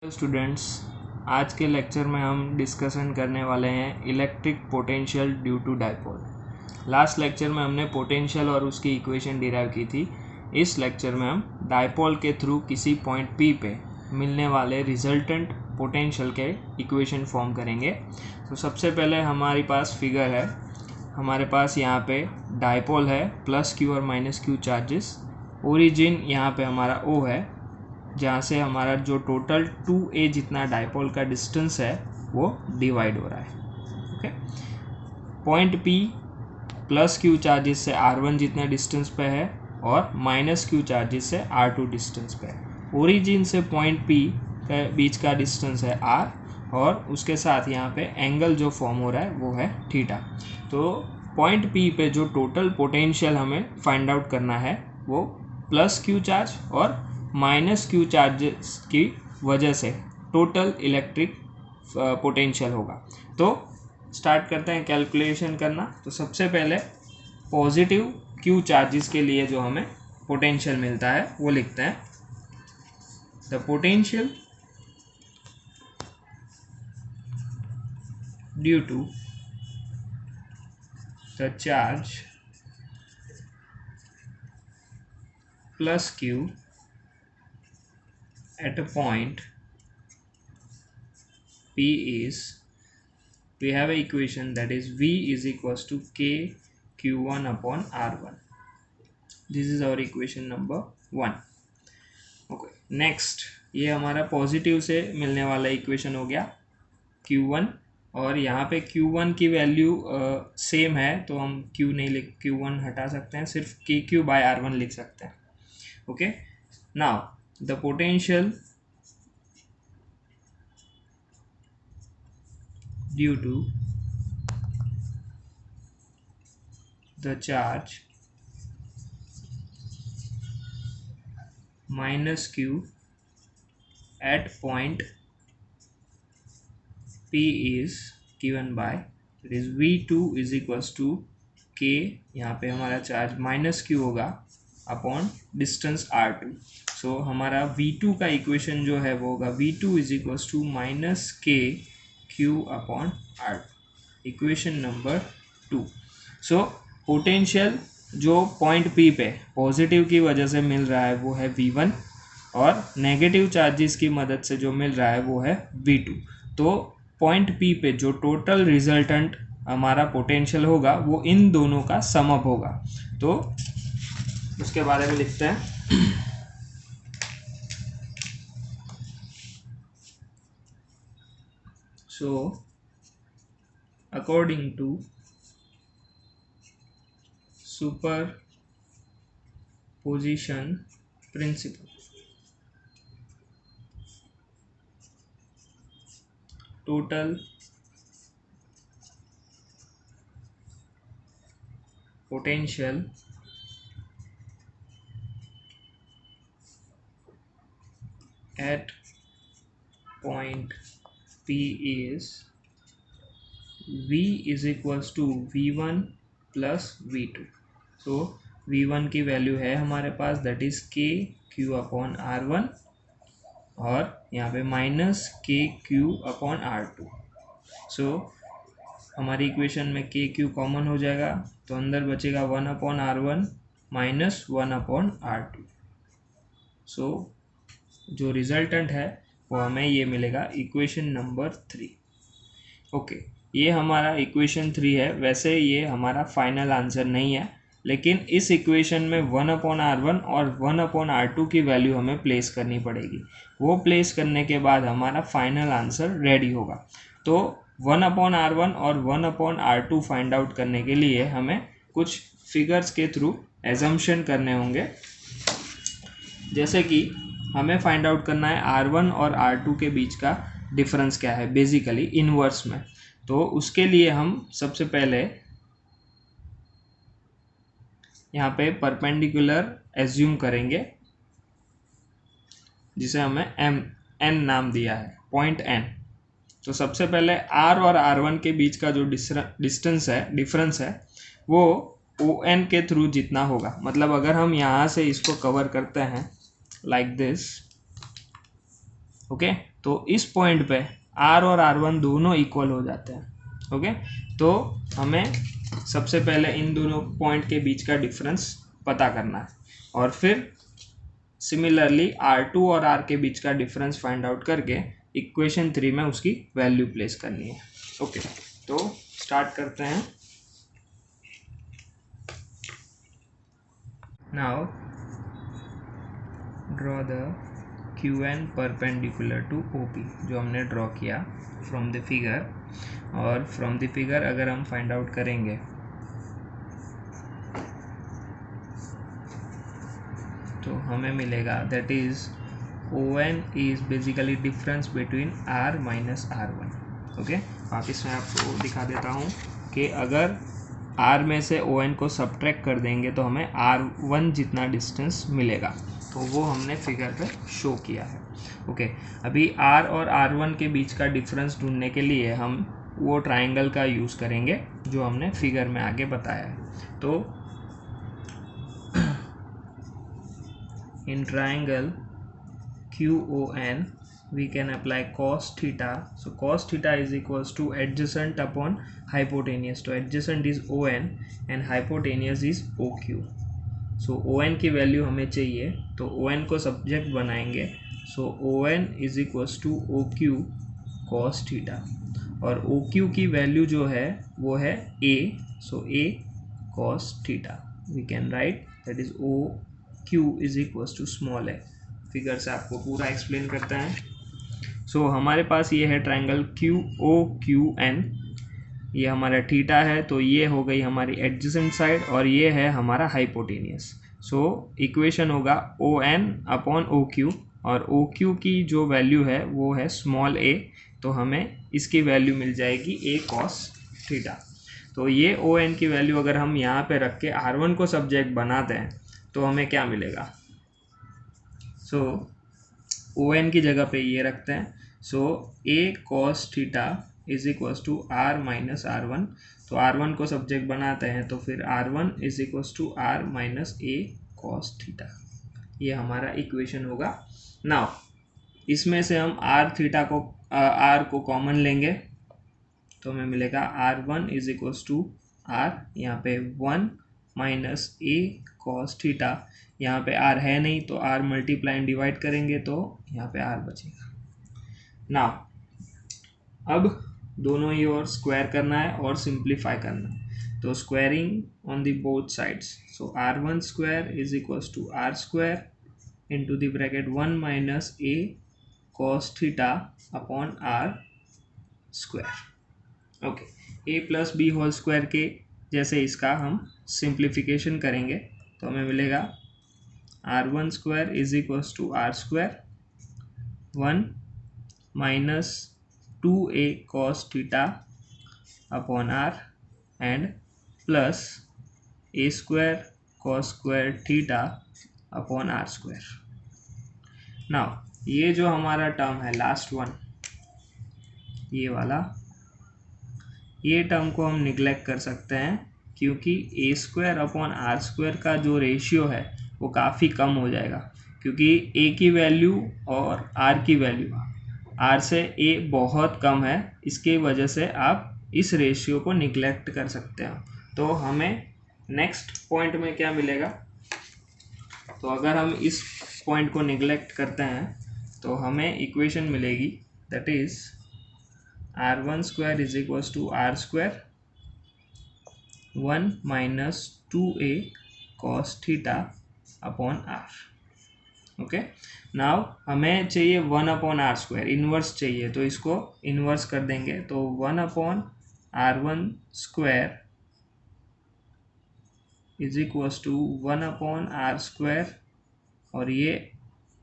Hello students, आज के lecture में हम डिस्कशन करने वाले हैं electric potential due to dipole. Last lecture में हमने पोटेंशियल और उसकी इक्वेशन डिराइव की थी। इस लेक्चर में हम डाइपोल के थ्रू किसी पॉइंट P पे मिलने वाले रिजल्टेंट पोटेंशियल के इक्वेशन फॉर्म करेंगे। तो सबसे पहले हमारे पास फिगर है, हमारे पास यहाँ पे डाइपोल है, प्लस Q और माइनस Q चार्जेस। ओरिजिन यहाँ पे हमारा O है, जहाँ से हमारा जो टोटल 2a जितना डाइपोल का डिस्टेंस है वो डिवाइड हो रहा है। Okay, point P plus Q charges से R1 जितना डिस्टेंस पे है और माइनस Q चार्जेस से R2 डिस्टेंस पे है। ओरिजिन से पॉइंट P के बीच का डिस्टेंस है R और उसके साथ यहाँ पे एंगल जो फॉर्म हो रहा है वो है थीटा। तो पॉइंट P पे जो टोटल पोटेंशियल हमें फाइंड आउट करना है वो प्लस Q चार्ज और माइनस Q चार्जेस की वजह से टोटल इलेक्ट्रिक पोटेंशियल होगा। तो स्टार्ट करते हैं कैलकुलेशन करना। तो सबसे पहले पॉजिटिव Q चार्जेस के लिए जो हमें पोटेंशियल मिलता है वो लिखते हैं। The potential due to the charge plus Q at a point P is, we have an equation that is V is equals to K Q1 upon R1. This is our equation number 1. Okay, next ये हमारा positive से मिलने वाला equation हो गया Q1, और यहाँ पे Q1 की वैल्यू सेम है तो हम Q नहीं लिख, Q1 हटा सकते हैं, सिर्फ KQ by R1 लिख सकते हैं। Okay, now the potential due to the charge minus Q at point P is given by, it is V2 is equals to K, यहाँ पे हमारा चार्ज माइनस Q होगा अपॉन डिस्टेंस R2। सो हमारा V2 का equation जो है वो होगा V2 is equals to minus K Q upon R2, equation number 2। So potential जो पॉइंट P पे पॉजिटिव की वजह से मिल रहा है वो है V1 और नेगेटिव चार्जेस की मदद से जो मिल रहा है वो है V2। तो पॉइंट P पे जो टोटल रिजल्टेंट हमारा पोटेंशियल होगा वो इन दोनों का सम अप होगा। तो उसके बारे में लिखते हैं। So according to superposition principle, total potential at point P is V is equals to V1 plus V2। so V1 की वैल्यू है हमारे पास that is K Q upon R1 और यहाँ पे minus K Q upon R2। So हमारी equation में K Q common हो जाएगा तो अंदर बचेगा 1 upon R1 minus 1 upon R2। सो जो रिजल्टेंट है वो हमें ये मिलेगा इक्वेशन नंबर 3। ओके, ये हमारा इक्वेशन 3 है। वैसे ये हमारा फाइनल आंसर नहीं है, लेकिन इस इक्वेशन में 1 अपॉन R1 और 1 अपॉन R2 की वैल्यू हमें प्लेस करनी पड़ेगी। वो प्लेस करने के बाद हमारा फाइनल आंसर रेडी होगा। तो 1 अपॉन R1 और 1 अपॉन R2 फाइंड आउट करने के लिए हमें कुछ फिगर्स के थ्रू एजम्पशन करने होंगे। जैसे कि हमें फाइंड आउट करना है R1 और R2 के बीच का डिफरेंस क्या है बेसिकली इनवर्स में। तो उसके लिए हम सबसे पहले यहाँ पे परपेंडिकुलर एज्यूम करेंगे जिसे हमें N नाम दिया है, पॉइंट N। तो सबसे पहले R और R1 के बीच का जो डिस्टेंस है, डिफरेंस है, वो ON के थ्रू जितना होगा। मतलब अगर हम यहाँ से इसको कवर करते हैं लाइक दिस, ओके, तो इस पॉइंट पे r और r1 दोनों इक्वल हो जाते हैं। ओके, तो हमें सबसे पहले इन दोनों पॉइंट के बीच का डिफरेंस पता करना है और फिर सिमिलरली r2 और r के बीच का डिफरेंस फाइंड आउट करके इक्वेशन 3 में उसकी वैल्यू प्लेस करनी है। ओके, तो स्टार्ट करते हैं। Now draw the QN perpendicular to OP, जो हमने ड्रॉ किया फ्रॉम द फिगर, और फ्रॉम द फिगर अगर हम फाइंड आउट करेंगे तो हमें मिलेगा that is ON is basically difference between R minus R1। Okay, वापस मैं आपको दिखा देता हूँ कि अगर R में से ON को सब्ट्रैक्ट कर देंगे तो हमें R1 जितना डिस्टेंस मिलेगा, तो वो हमने फिगर पे शो किया है। ओके, अभी R और R1 के बीच का डिफरेंस ढूंढने के लिए हम वो ट्राइंगल का यूज़ करेंगे जो हमने फिगर में आगे बताया है। तो in triangle QON we can apply cos theta. So cos theta is equals to adjacent upon hypotenuse. तो adjacent is ON and hypotenuse is OQ. So ON की वैल्यू हमें चाहिए, तो ON को सब्जेक्ट बनाएंगे। So ON is equals to OQ cos theta, और OQ की value जो है वो है A. So A cos theta we can write that is OQ is equals to small है। फिगर से आपको पूरा एक्सप्लेन करते हैं। सो हमारे पास ये है ट्राइंगल QOQN, ये हमारा थीटा है, तो ये हो गई हमारी एडजेसेंट साइड और ये है हमारा हाइपोटेनियस। सो इक्वेशन होगा ON अपॉन OQ, और OQ की जो वैल्यू है वो है स्मॉल a, तो हमें इसकी वैल्यू मिल जाएगी A cos थीटा। तो ये ON की वैल्यू अगर हम यहाँ पे रख के R1 को सब्जेक्ट बनाते हैं तो हमें क्या मिलेगा। सो ON की जगह पे ये रखते हैं। So A cos theta is equals to R minus R1, तो R1 को सब्जेक्ट बनाते हैं तो फिर R1 is equals to R minus A cos theta, ये हमारा इक्वेशन होगा। नाउ इसमें से हम R को कॉमन लेंगे तो हमें मिलेगा R1 is equals to R, यहाँ पे 1 माइनस A cos थीटा, यहाँ पे R है नहीं तो R मल्टीप्लाई एंड डिवाइड करेंगे तो यहाँ पे R बचेगा। नाउ अब दोनों ही ओर स्क्वायर करना है और सिंप्लीफाई करना है, तो squaring on the both sides. So R1 square is equals to R square into the bracket 1 minus A cos theta upon R square. Okay, A plus B whole square के जैसे इसका हम सिंप्लीफिकेशन करेंगे तो हमें मिलेगा R1 square is equals to R square 1 minus 2A cos theta upon R and plus A square cos square theta upon R square. Now ये जो हमारा टर्म है लास्ट वन, ये वाला, ये टर्म को हम निगलेक्ट कर सकते हैं क्योंकि A square upon R square का जो रेशियो है वो काफ़ी कम हो जाएगा, क्योंकि A की वैल्यू और R की वैल्यू R से A बहुत कम है, इसके वजह से आप इस रेशियो को निगलेक्ट कर सकते हो। तो हमें नेक्स्ट पॉइंट में क्या मिलेगा, तो अगर हम इस पॉइंट को निगलेक्ट करते हैं तो हमें इक्वेशन मिलेगी that is R1 square is equals to R square 1 minus 2A cos theta upon R। Okay, now हमें चाहिए 1 अपॉन R स्क्वायर, इन्वर्स चाहिए, तो इसको इन्वर्स कर देंगे तो 1 upon R1 square is equals to 1 upon R square, और ये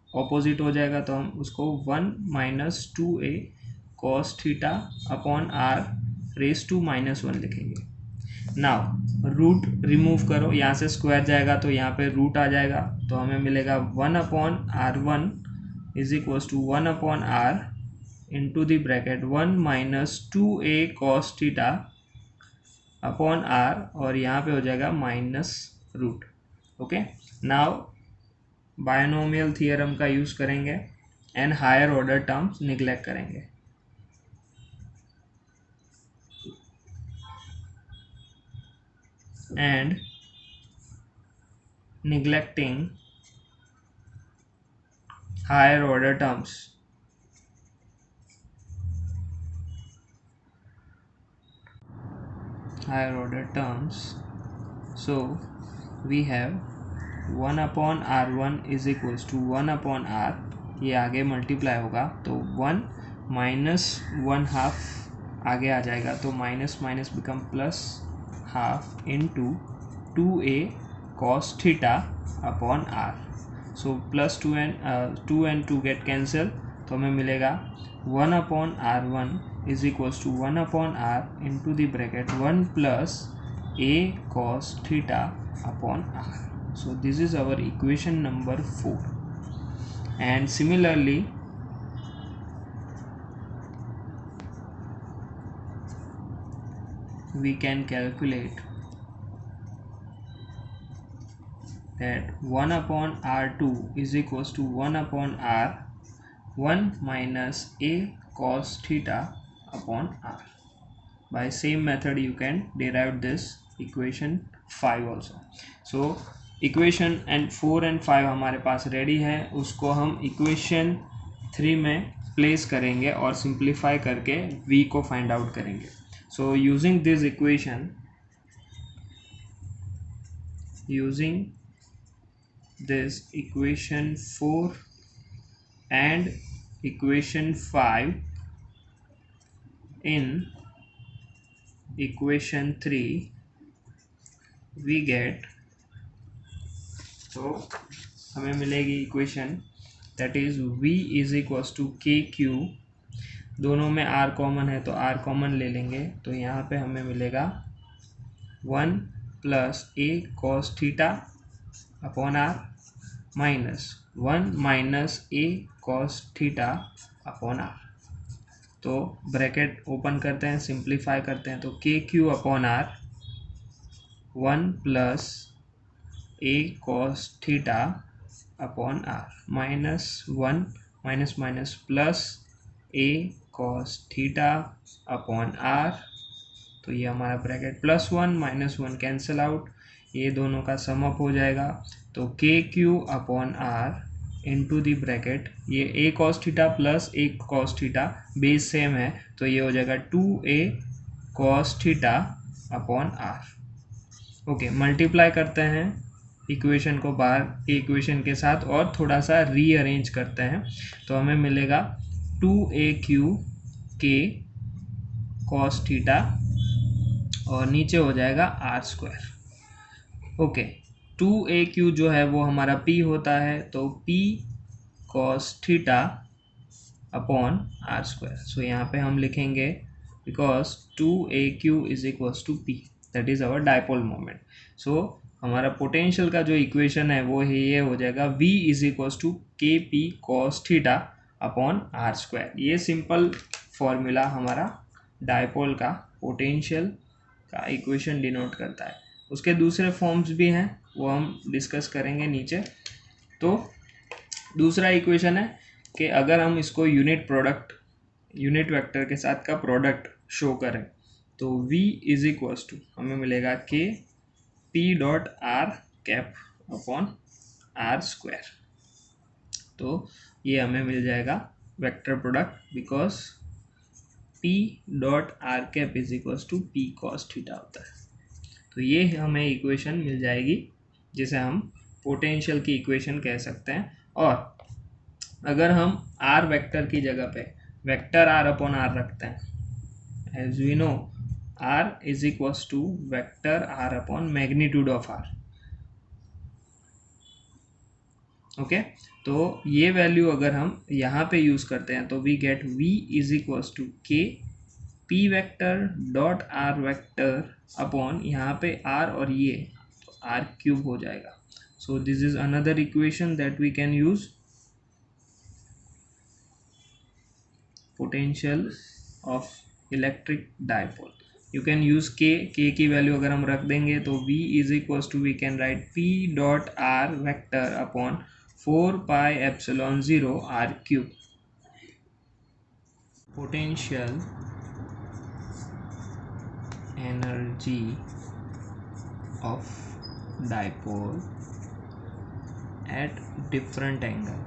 ऑपोजिट हो जाएगा तो हम उसको 1 minus 2A cos theta upon R raise to minus 1 लिखेंगे। नाउ रूट रिमूव करो, यहाँ से स्क्वायर जाएगा तो यहाँ पे रूट आ जाएगा, तो हमें मिलेगा 1 upon R1 is equals to 1 upon R into the bracket 1 minus 2A cos theta upon R, और यहाँ पे हो जाएगा minus root. Okay, now binomial theorem का यूज़ करेंगे and higher order terms neglect करेंगे। And neglecting higher order terms, so we have 1 upon r1 is equals to 1 upon r, ये आगे मल्टीप्लाई होगा तो 1 माइनस 1/2 आगे आ जाएगा तो minus minus become plus half into 2a cos theta upon r। So plus 2 and 2 get cancel, तो हमें मिलेगा 1 upon r1 is equals to 1 upon r into the bracket 1 plus a cos theta upon r। So this is our equation number 4, and similarly we can calculate that 1 upon r2 is equals to 1 upon r1 minus a cos theta upon r. By same method you can derive this equation 5 also. So equation 4 and 5 हमारे पास ready है, उसको हम equation 3 में place करेंगे और simplify करके v को find out करेंगे। So using this equation 4 and equation 5 in equation 3 we get, तो हमें मिलेगी equation that is v is equals to K Q, दोनों में r कॉमन है तो r कॉमन ले लेंगे, तो यहाँ पे हमें मिलेगा 1 plus a cos theta upon r minus 1 minus a cos theta upon r। तो ब्रैकेट ओपन करते हैं, सिंप्लीफाई करते हैं, तो के Q upon r 1 plus a cos theta upon r minus 1 minus minus plus a cos theta upon r। तो ये हमारा bracket plus 1 minus 1 cancel out, ये दोनों का सम अप हो जाएगा, तो के क्यू अपॉन r इंटू दी ब्रैकेट ये a cos theta plus a cos theta base same है तो ये हो जाएगा 2a cos theta upon r। Okay, multiply करते हैं इक्वेशन को बाहर इक्वेशन के साथ और थोड़ा सा रीअरेंज करते हैं, तो हमें मिलेगा 2aq के cos थीटा और नीचे हो जाएगा r स्क्वायर। ओके, 2aq जो है वो हमारा p होता है, तो p cos theta upon r square. So यहाँ पे हम लिखेंगे because 2aq is equals to p, that is our dipole moment. So हमारा पोटेंशियल का जो इक्वेशन है वो है ये हो जाएगा v is equals to K P cos theta upon r square. ये सिंपल फॉर्मूला हमारा डायपोल का पोटेंशियल का इक्वेशन डिनोट करता है। उसके दूसरे फॉर्म्स भी हैं, वो हम डिस्कस करेंगे नीचे। तो दूसरा इक्वेशन है कि अगर हम इसको यूनिट वेक्टर के साथ का प्रोडक्ट शो करें तो v इज इक्वल्स टू हमें मिलेगा K p dot r cap upon r square. तो ये हमें मिल जाएगा vector product because p dot r cap is equals to p cos theta होता है। तो ये हमें इक्वेशन मिल जाएगी जिसे हम पोटेंशियल की इक्वेशन कह सकते हैं। और अगर हम r वेक्टर की जगह पे वेक्टर r अपॉन r रखते हैं, as we know r is equals to vector r upon magnitude of r। Okay, तो ये वैल्यू अगर हम यहाँ पे यूज करते हैं तो we get v is equals to k p vector dot r vector upon यहाँ पे r और ये तो r क्यूब हो जाएगा। So this is another equation that we can use potential of electric dipole. You can use K की value अगर हम रख देंगे तो v is equals to we can write p dot r vector upon 4 pi epsilon 0 r cube. potential energy of dipole at different angle.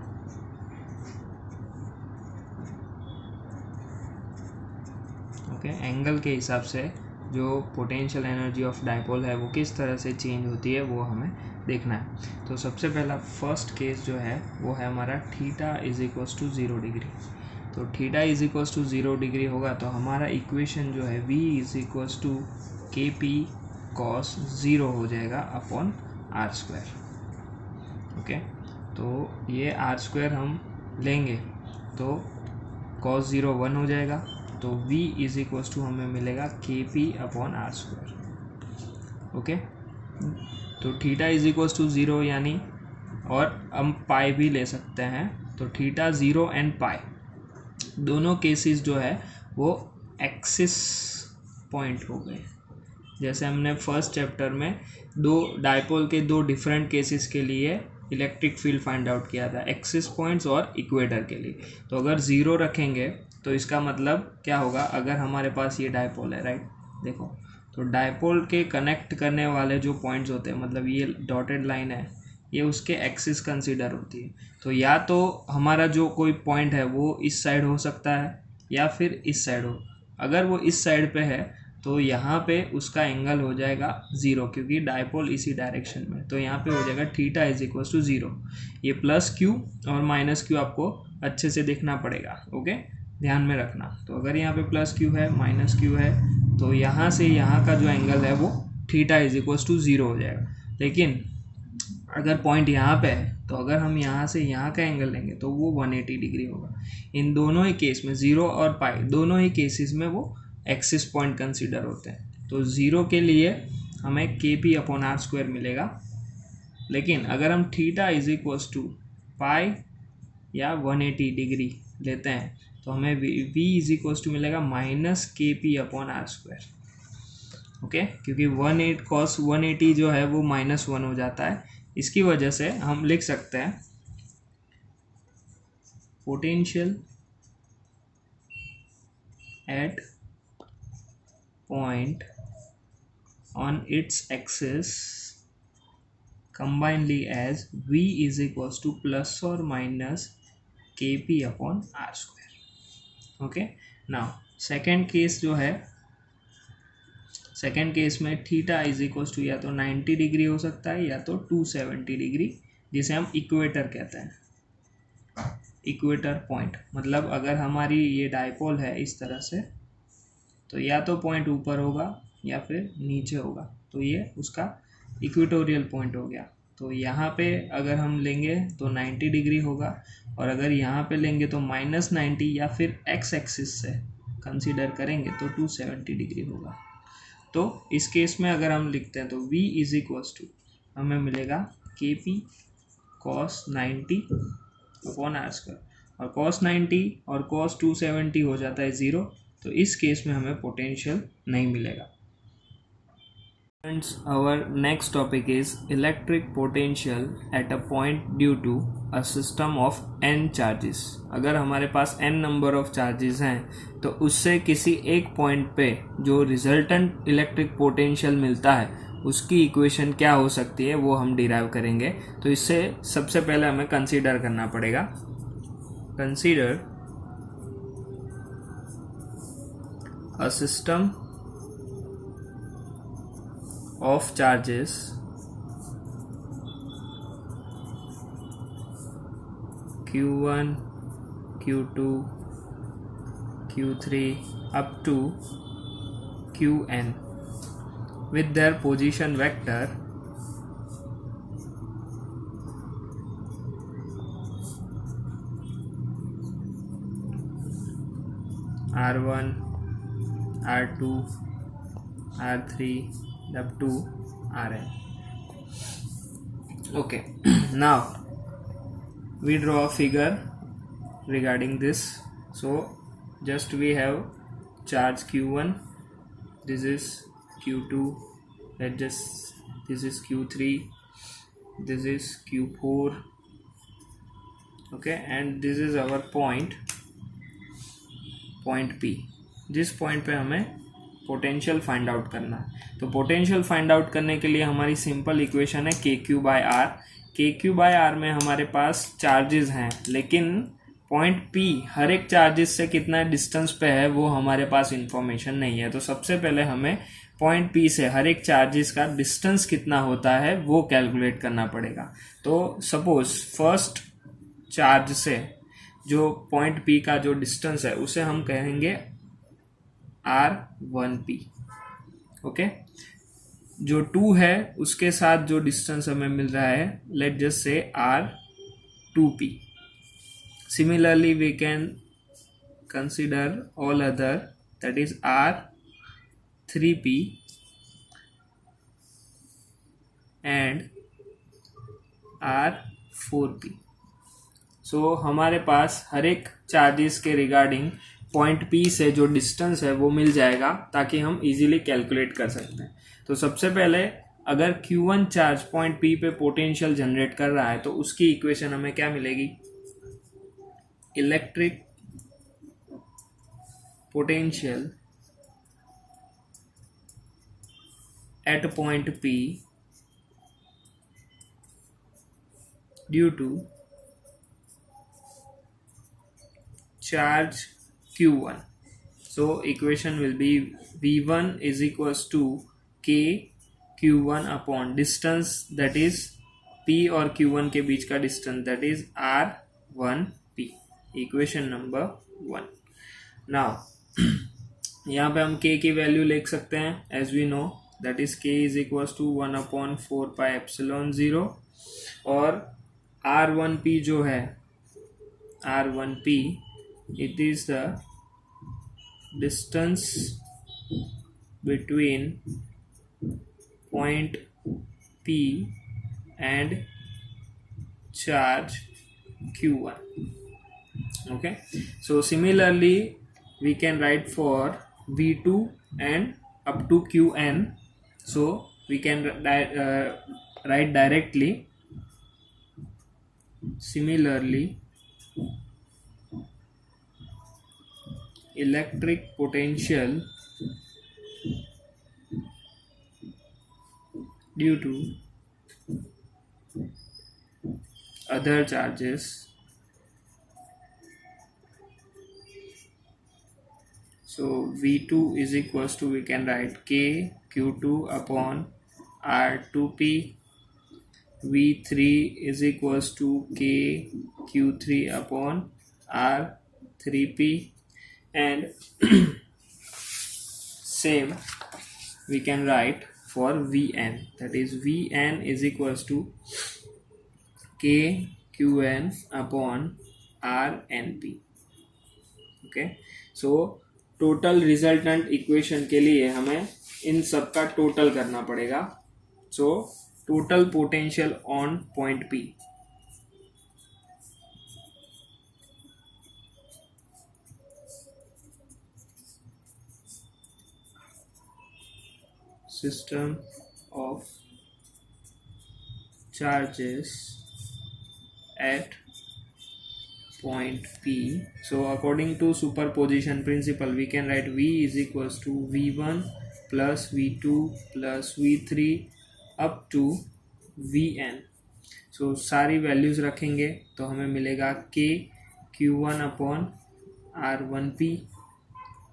Okay, angle के हिसाब से जो पोटेंशियल एनर्जी ऑफ डाइपोल है वो किस तरह से चेंज होती है वो हमें देखना है। तो सबसे पहला फर्स्ट केस जो है वो है हमारा theta is equals to 0 degree. तो theta is equals to 0 degree होगा तो हमारा इक्वेशन जो है v is equals to K P cos 0 हो जाएगा अपॉन आर स्क्वायर। ओके, तो ये आर स्क्वायर हम लेंगे तो कॉस 0 1 हो जाएगा, तो v इज इक्वल्स टू हमें मिलेगा K P upon R square. Okay, तो थीटा इज इक्वल्स टू 0 यानी, और हम पाई भी ले सकते हैं, तो थीटा 0 एंड पाई दोनों केसेस जो है वो एक्सिस पॉइंट हो गए। जैसे हमने फर्स्ट चैप्टर में दो डाइपोल के दो डिफरेंट केसेस के लिए इलेक्ट्रिक फील्ड फाइंड आउट किया था, एक्सिस पॉइंट्स और इक्वेटर के लिए। तो अगर 0 रखेंगे तो इसका मतलब क्या होगा, अगर हमारे पास ये डाइपोल है, राइट, देखो, तो डाइपोल के कनेक्ट करने वाले जो पॉइंट्स होते हैं, मतलब ये डॉटेड लाइन है, ये उसके एक्सिस कंसीडर होती है। तो या तो हमारा जो कोई पॉइंट है वो इस साइड हो सकता है या फिर इस साइड हो। अगर वो इस साइड पे है तो यहाँ पे उसका एंगल हो जाएगा 0, क्योंकि डाइपोल इसी डायरेक्शन में। तो यहाँ पे हो जाएगा थीटा इज इक्वल टू 0। ये प्लस क्यू और माइनस क्यू आपको अच्छे से देखना पड़ेगा, ओके, ध्यान में रखना। तो अगर यहाँ पे प्लस क्यू है माइनस क्यू है तो यहाँ से यहाँ का जो एंगल है वो थीटा इज इक्वल टू 0 हो जाएगा। लेकिन अगर पॉइंट यहाँ पे है तो अगर हम यहाँ से यहाँ का एंगल लेंगे तो वो 180 डिग्री होगा। इन दोनों ही केस में 0 और पाई दोनों ही केसेस में वो एक्सिस पॉइंट कंसीडर होते हैं। तो 0 के लिए हमें के पी अपॉन आर स्क्वायर मिलेगा, लेकिन अगर हम theta is equals to pi या 180 डिग्री लेते हैं तो हमें v इज इक्वल्स टू मिलेगा minus K P upon R square. Okay, क्योंकि 180 कॉस 180 जो है वो -1 हो जाता है। इसकी वजह से हम लिख सकते हैं potential at point on its axis combinedly as v is equals to plus or minus kp upon r square. Okay, now second case जो है, सेकेंड केस में थीटा इज इक्वल्स टू या तो 90 डिग्री हो सकता है या तो 270 डिग्री, जिसे हम इक्वेटर कहते हैं। इक्वेटर पॉइंट मतलब अगर हमारी ये डाइपोल है इस तरह से, तो या तो पॉइंट ऊपर होगा या फिर नीचे होगा, तो ये उसका इक्वेटोरियल पॉइंट हो गया। तो यहाँ पे अगर हम लेंगे तो 90 डिग्री होगा, और अगर यहाँ पे लेंगे तो -90 या फिर एक्स एक्सिस से कंसीडर करेंगे तो 270 डिग्री होगा। तो इस केस में अगर हम लिखते हैं तो v इज इक्वल्स टू हमें मिलेगा K P cos 90 upon R square, और कॉस 90 और कॉस 270 हो जाता है 0। तो इस केस में हमें पोटेंशियल नहीं मिलेगा। Friends, our next topic is electric potential at a point due to a system of n charges. अगर हमारे पास n number of charges हैं तो उससे किसी एक पॉइंट पे जो रिजल्टेंट इलेक्ट्रिक पोटेंशियल मिलता है उसकी इक्वेशन क्या हो सकती है वो हम डिराइव करेंगे। तो इससे सबसे पहले हमें कंसीडर करना पड़ेगा, consider a system of charges q1 q2 q3 up to qn with their position vector r1 r2 r3 up to Rn. Okay, now we draw a figure regarding this. So just we have charge q1, this is q2, this is q3, this is q4, okay, and this is our point point P, जिस point पे हमें potential find out करना है। तो potential find out करने के लिए हमारी सिंपल इक्वेशन है KQ/R। KQ/R में हमारे पास चार्जेस हैं, लेकिन पॉइंट P हर एक चार्जेस से कितना डिस्टेंस पे है वो हमारे पास इंफॉर्मेशन नहीं है। तो सबसे पहले हमें पॉइंट P से हर एक चार्जेस का डिस्टेंस कितना होता है वो कैलकुलेट करना पड़ेगा। तो सपोज फर्स्ट चार्ज से जो पॉइंट P का जो डिस्टेंस है उसे हम कहेंगे R1P। ओके, जो 2 है उसके साथ जो डिस्टेंस हमें मिल रहा है, लेट जस्ट से R2P। Similarly we can consider all other, that is R3P and R4P। So हमारे पास हर एक चार्जेस के रिगार्डिंग पॉइंट P से जो डिस्टेंस है वो मिल जाएगा, ताकि हम इजीली कैलकुलेट कर सकते हैं। तो सबसे पहले अगर Q1 चार्ज पॉइंट P पे पोटेंशियल जनरेट कर रहा है तो उसकी इक्वेशन हमें क्या मिलेगी, electric potential at point P due to charge Q1. So equation will be V1 is equals to K Q1 upon distance, that is P और Q1 के बीच का distance, that is R1P. Equation number 1. Now यहाँ पे हम K की value लिख सकते हैं as we know, that is K is equals to 1 upon 4 pi epsilon 0, और R1P जो है R1P, it is the distance between point P and charge Q1. Okay, so similarly we can write for V2 and up to Qn. So we can write directly. Similarly, electric potential due to other charges so V2 is equals to, we can write K Q2 upon R2P, V3 is equals to K Q3 upon R3P, and same we can write for Vn, that is Vn is equals to K Qn upon Rnp. Okay, so total resultant equation के लिए हमें इन सब का total करना पड़ेगा। So total potential on point P, system of charges at point P. So according to superposition principle we can write V is equals to V1 plus V2 plus V3 up to Vn. So सारी values रखेंगे तो हमें मिलेगा K Q1 upon R1P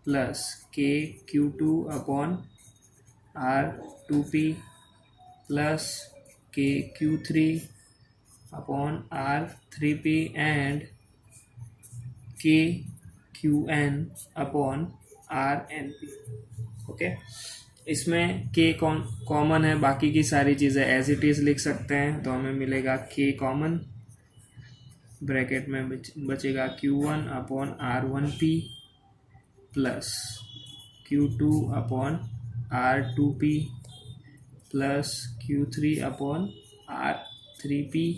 plus K Q2 upon R2P plus K Q3 upon R3P and K Qn upon Rnp. Okay, इसमें K common है, बाकी की सारी चीज़ें एज इट इज़ लिख सकते हैं। तो हमें मिलेगा K कॉमन, ब्रैकेट में बचेगा Q1 upon R1P plus Q2 upon R2P plus Q3 upon R3P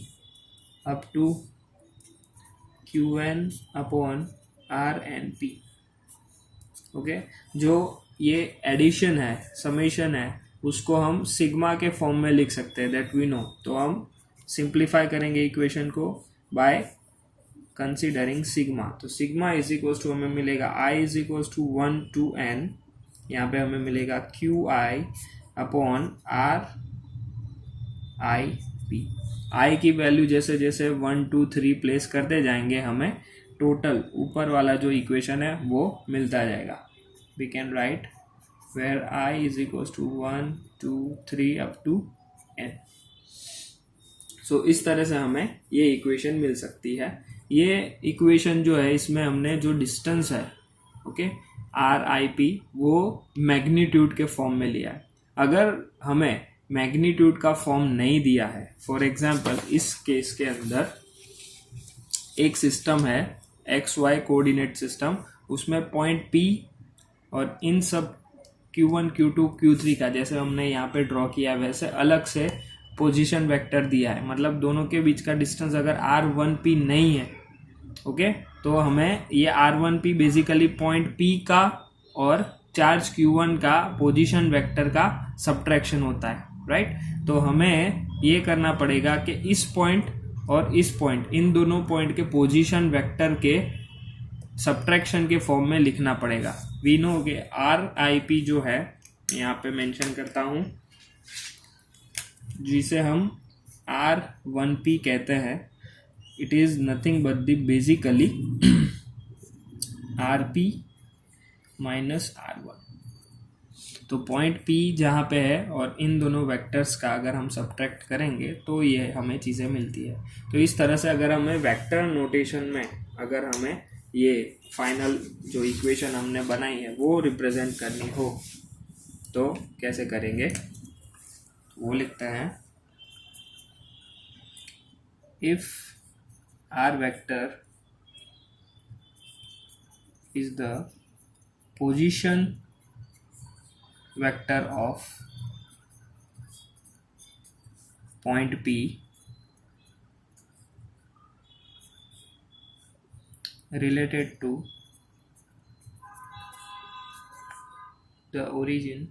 up to Qn upon Rnp। Okay, जो ये एडिशन है, समेशन है, उसको हम सिग्मा के फॉर्म में लिख सकते हैं, दैट वी नो। तो हम सिंप्लीफाई करेंगे इक्वेशन को बाय कंसिडरिंग सिग्मा, तो सिग्मा इज इक्वल्स टू हमें मिलेगा i is equals to 1 to n, यहाँ पे हमें मिलेगा q i upon r i p. I की वैल्यू जैसे जैसे 1 2 3 प्लेस करते जाएंगे हमें टोटल ऊपर वाला जो इक्वेशन है वो मिलता जाएगा। We can write where I is equals to 1 2 3 up to n। So इस तरह से हमें ये इक्वेशन मिल सकती है। ये इक्वेशन जो है इसमें हमने जो डिस्टेंस है ओके आर आई पी वो मैग्नीट्यूड के फॉर्म में लिया है। अगर हमें मैग्नीट्यूड का फॉर्म नहीं दिया है, फॉर एग्जांपल इस केस के अंदर एक सिस्टम है एक्स वाई कोऑर्डिनेट सिस्टम, उसमें पॉइंट पी और इन सब Q1 Q2 Q3 का जैसे हमने यहाँ पे ड्रॉ किया वैसे अलग से पोजीशन वेक्टर दिया है। मतलब दोनों के बीच का डिस्टेंस अगर R1P नहीं है ओके तो हमें ये R1P बेसिकली पॉइंट P का और चार्ज Q1 का पोजीशन वेक्टर का सब्ट्रैक्शन होता है राइट। तो हमें ये करना पड़ेगा कि इस पॉइंट और इस पॉइंट इन दोनों पॉइंट के पोजीशन वेक्टर के सब्ट्रैक्शन के फॉर्म में लिखना पड़ेगा। वी नो कि RIP जो है यहाँ पे मेंशन करता हूँ जिसे हम R1P कहते हैं, it is nothing but the basically RP minus R1। तो पॉइंट P जहाँ पे है और इन दोनों वेक्टर्स का अगर हम सब्ट्रैक्ट करेंगे तो ये हमें चीज़ें मिलती है। तो इस तरह से अगर हमें वेक्टर नोटेशन में अगर हमें ये फाइनल जो इक्वेशन हमने बनाई है वो रिप्रेजेंट करनी हो तो कैसे करेंगे, वो लिखते हैं if R vector is the position vector of point P related to the origin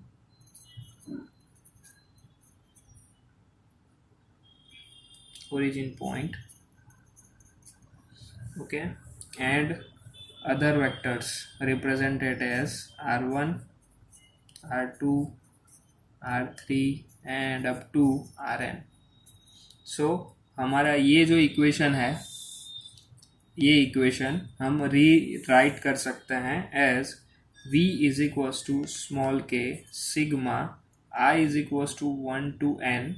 point okay and other vectors represented as R1 R2 R3 and up to Rn। so हमारा ये जो इक्वेशन है ये इक्वेशन हम right कर सकते हैं as v is equals to small k sigma i is equals to 1 to n,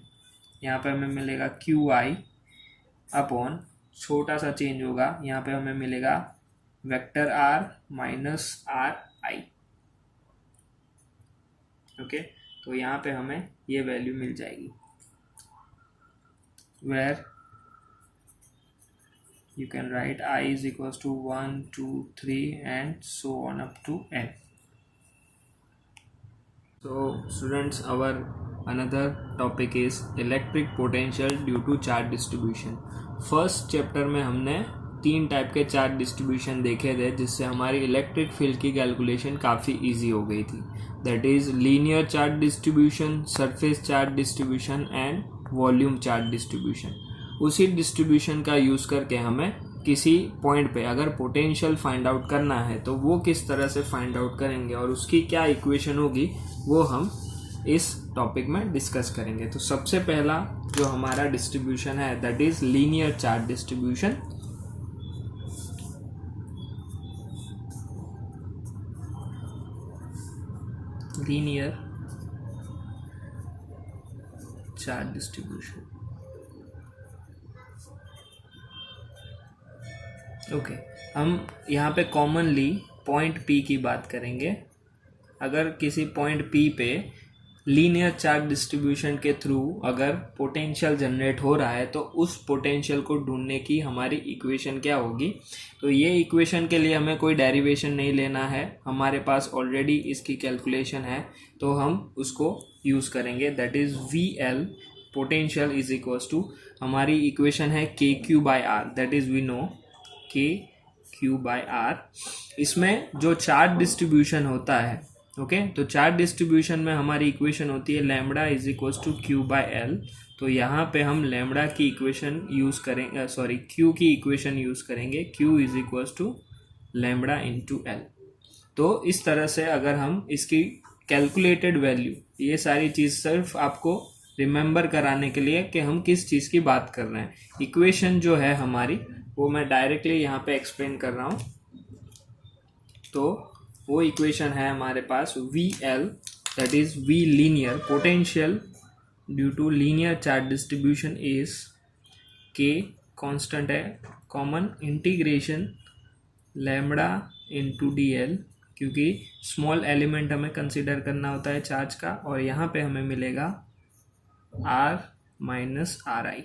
यहाँ पे हमें मिलेगा क्यू आई अपॉन छोटा सा चेंज होगा, यहाँ पे हमें मिलेगा वेक्टर r माइनस आर आई ओके। तो यहाँ पे हमें ये वैल्यू मिल जाएगी where you can write I is equals to 1 2 3 and so on up to n। so students our another topic is electric potential due to charge distribution। First chapter में हमने 3 type के charge distribution देखे थे जिससे हमारी electric field की calculation काफ़ी easy हो गई थी। That is linear charge distribution, surface charge distribution and volume charge distribution. उसी डिस्ट्रीब्यूशन का यूज़ करके हमें किसी पॉइंट पे अगर पोटेंशियल फाइंड आउट करना है तो वो किस तरह से फाइंड आउट करेंगे और उसकी क्या इक्वेशन होगी वो हम इस टॉपिक में डिस्कस करेंगे। तो सबसे पहला जो हमारा डिस्ट्रीब्यूशन है that is linear charge distribution. Linear charge distribution okay हम यहाँ पे कॉमनली पॉइंट P की बात करेंगे। अगर किसी पॉइंट P पे लीनियर चार्ज डिस्ट्रीब्यूशन के थ्रू अगर पोटेंशियल जनरेट हो रहा है तो उस पोटेंशियल को ढूंढने की हमारी इक्वेशन क्या होगी। तो ये इक्वेशन के लिए हमें कोई डेरिवेशन नहीं लेना है, हमारे पास ऑलरेडी इसकी कैलकुलेशन है तो हम उसको यूज़ करेंगे। That is VL potential is equals to हमारी इक्वेशन है KQ/R। That is we know KQ/R। इसमें जो चार्ज डिस्ट्रीब्यूशन होता है ओके तो चार्ज डिस्ट्रीब्यूशन में हमारी इक्वेशन होती है lambda is equal to Q by L. तो यहाँ पे हम लैम्बडा की इक्वेशन यूज़ करेंगे, सॉरी क्यू की इक्वेशन यूज़ करेंगे, Q is equal to lambda into L. तो इस तरह से अगर हम इसकी कैलकुलेटेड वैल्यू, ये सारी चीज़ सिर्फ आपको रिमेंबर कराने के लिए कि हम किस चीज़ की बात कर रहे हैं। इक्वेशन जो है हमारी वो मैं डायरेक्टली यहाँ पे एक्सप्लेन कर रहा हूँ। तो वो इक्वेशन है हमारे पास V L, that is V linear potential due to linear charge distribution is K constant है, common integration lambda into D L, क्योंकि स्मॉल एलिमेंट हमें कंसिडर करना होता है चार्ज का, और यहाँ पे हमें मिलेगा r माइनस आर आई।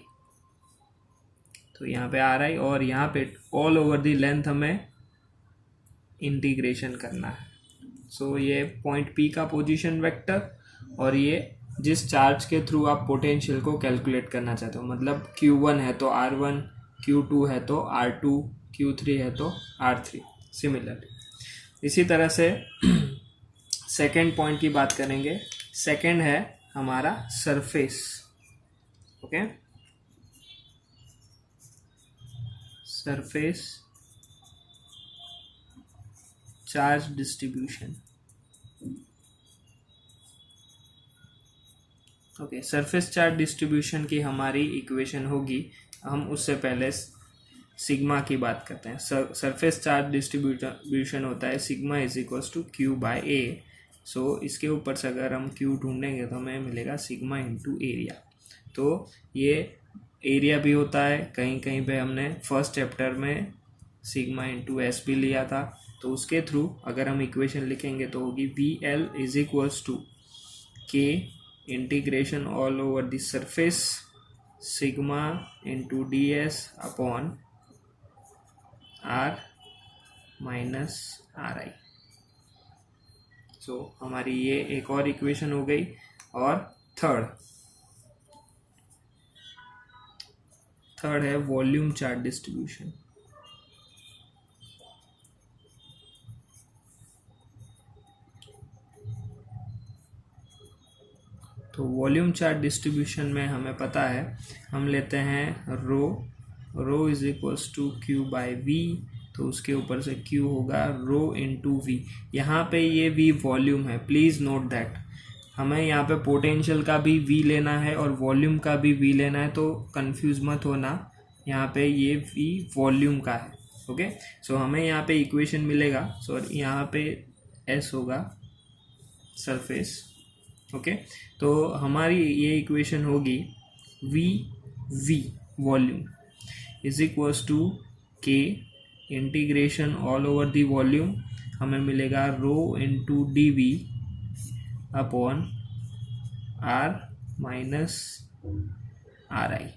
तो यहाँ पे आर आई और यहाँ पे ऑल ओवर दी लेंथ हमें इंटीग्रेशन करना है। सो ये पॉइंट P का पोजीशन वेक्टर, और ये जिस चार्ज के थ्रू आप पोटेंशियल को कैलकुलेट करना चाहते हो, मतलब Q1 है तो R1, Q2 है तो R2, Q3 है तो R3। सिमिलरली इसी तरह से सेकेंड पॉइंट की बात करेंगे। सेकेंड है हमारा surface. Okay, surface charge distribution. Okay, surface charge distribution की हमारी इक्वेशन होगी, हम उससे पहले सिग्मा की बात करते हैं। सरफेस चार्ज डिस्ट्रीब्यूशन होता है sigma is equals to Q by A. So इसके ऊपर से अगर हम क्यू ढूंढेंगे तो हमें मिलेगा सिग्मा इंटू एरिया। तो ये एरिया भी होता है, कहीं कहीं पे हमने फर्स्ट चैप्टर में सिग्मा इंटू एस भी लिया था। तो उसके थ्रू अगर हम इक्वेशन लिखेंगे तो होगी V L is equals to K integration all over the surface sigma into D S upon R minus R I. So हमारी ये एक और इक्वेशन हो गई। और थर्ड है वॉल्यूम चार्ज डिस्ट्रीब्यूशन। तो वॉल्यूम चार्ज डिस्ट्रीब्यूशन में हमें पता है, हम लेते हैं rho is equals to Q by V. तो उसके ऊपर से क्यू होगा रो इंटू वी। यहाँ पे ये वी वॉल्यूम है, प्लीज़ नोट दैट। हमें यहाँ पे पोटेंशियल का भी वी लेना है और वॉल्यूम का भी वी लेना है, तो कंफ्यूज मत होना। यहाँ पे ये वी वॉल्यूम का है। ओके, सो हमें यहाँ पे इक्वेशन मिलेगा, सॉरी यहाँ पे एस होगा सरफेस। ओके, तो हमारी ये इक्वेशन होगी V volume is equals to K integration all over the volume, हमें मिलेगा rho into D V upon R minus R आई।